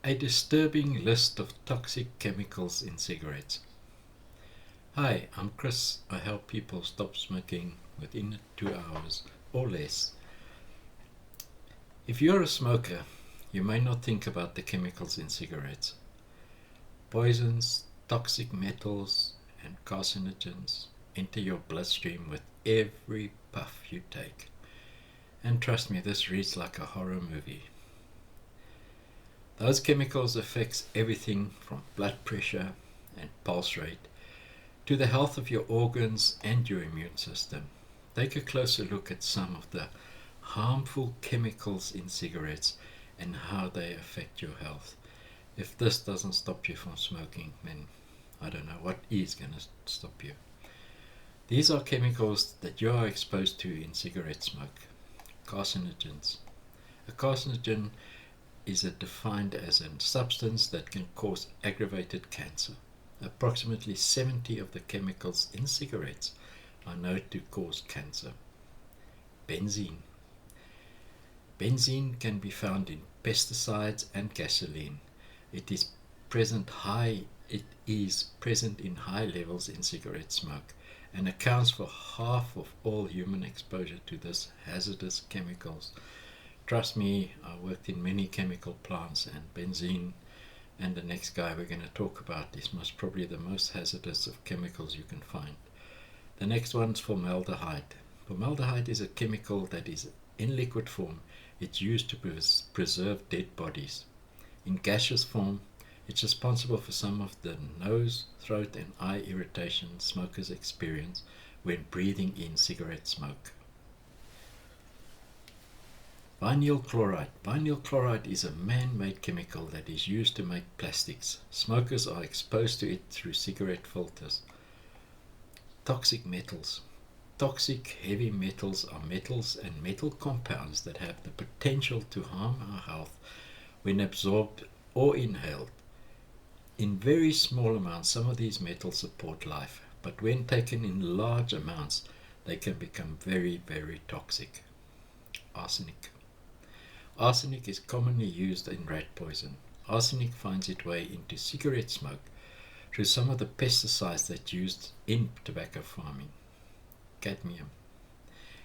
A disturbing list of toxic chemicals in cigarettes. Hi, I'm Chris. I help people stop smoking within 2 hours or less. If you're a smoker, you may not think about the chemicals in cigarettes. Poisons, toxic metals, and carcinogens enter your bloodstream with every puff you take. And trust me, this reads like a horror movie. Those chemicals affect everything from blood pressure and pulse rate to the health of your organs and your immune system. Take a closer look at some of the harmful chemicals in cigarettes and how they affect your health. If this doesn't stop you from smoking, then I don't know what is going to stop you. These are chemicals that you are exposed to in cigarette smoke. Carcinogens. A carcinogen is defined as a substance that can cause aggravated cancer. Approximately 70 of the chemicals in cigarettes are known to cause cancer. Benzene. Benzene can be found in pesticides and gasoline. It is present in high levels in cigarette smoke and accounts for half of all human exposure to this hazardous chemicals. Trust me, I worked in many chemical plants, and benzene and the next guy we're going to talk about is most probably the most hazardous of chemicals you can find. The next one's formaldehyde. Formaldehyde is a chemical that is in liquid form. It's used to preserve dead bodies. In gaseous form, it's responsible for some of the nose, throat and eye irritation smokers experience when breathing in cigarette smoke. Vinyl chloride. Vinyl chloride is a man-made chemical that is used to make plastics. Smokers are exposed to it through cigarette filters. Toxic metals. Toxic heavy metals are metals and metal compounds that have the potential to harm our health when absorbed or inhaled. In very small amounts, some of these metals support life, but when taken in large amounts, they can become very, very toxic. Arsenic. Arsenic is commonly used in rat poison. Arsenic finds its way into cigarette smoke through some of the pesticides that are used in tobacco farming. Cadmium.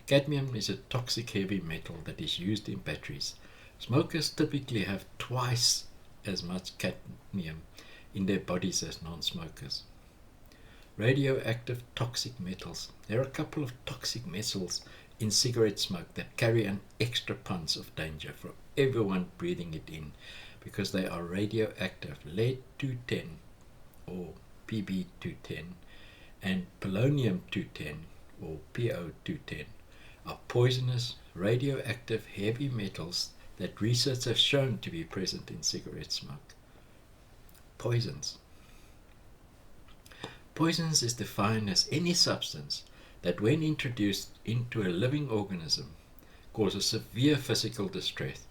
Cadmium is a toxic heavy metal that is used in batteries. Smokers typically have twice as much cadmium in their bodies as non-smokers. Radioactive toxic metals. There are a couple of toxic metals in cigarette smoke that carry an extra punch of danger for everyone breathing it in because they are radioactive. Lead-210 or Pb-210 and polonium-210 or Po-210 are poisonous radioactive heavy metals that research has shown to be present in cigarette smoke. Poisons. Poisons is defined as any substance that when introduced into a living organism causes severe physical distress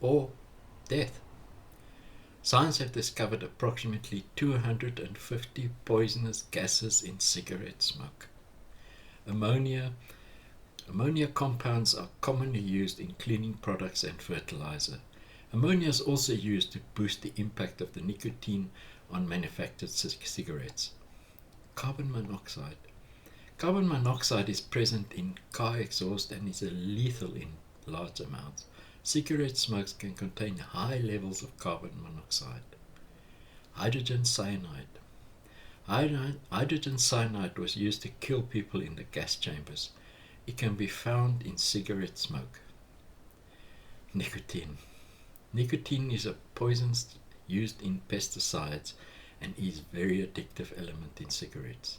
or death. Science have discovered approximately 250 poisonous gases in cigarette smoke. Ammonia compounds are commonly used in cleaning products and fertilizer. Ammonia is also used to boost the impact of the nicotine on manufactured cigarettes. Carbon monoxide. Carbon monoxide is present in car exhaust and is lethal in large amounts. Cigarette smokes can contain high levels of carbon monoxide. Hydrogen cyanide. Hydrogen cyanide was used to kill people in the gas chambers. It can be found in cigarette smoke. Nicotine. Nicotine is a poison used in pesticides and is a very addictive element in cigarettes.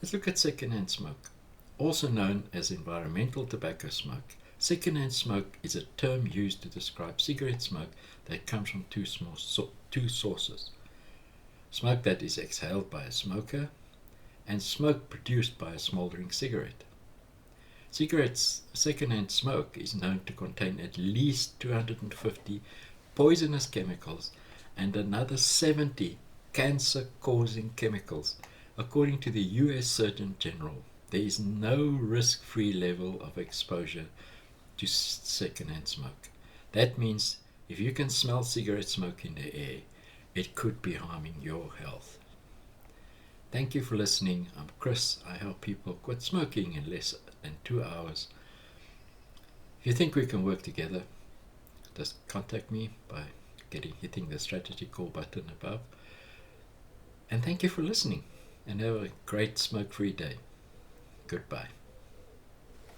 Let's look at secondhand smoke, also known as environmental tobacco smoke. Secondhand smoke is a term used to describe cigarette smoke that comes from two sources. Smoke that is exhaled by a smoker and smoke produced by a smoldering cigarette. Cigarettes secondhand smoke is known to contain at least 250 poisonous chemicals and another 70 cancer-causing chemicals. According to the US Surgeon General, there is no risk-free level of exposure to secondhand smoke. That means If you can smell cigarette smoke in the air, it could be harming your health. Thank you for listening. I'm Chris. I help people quit smoking in less than 2 hours. If you think we can work together, just contact me by hitting the strategy call button above. And thank you for listening, and have a great smoke-free day. Goodbye.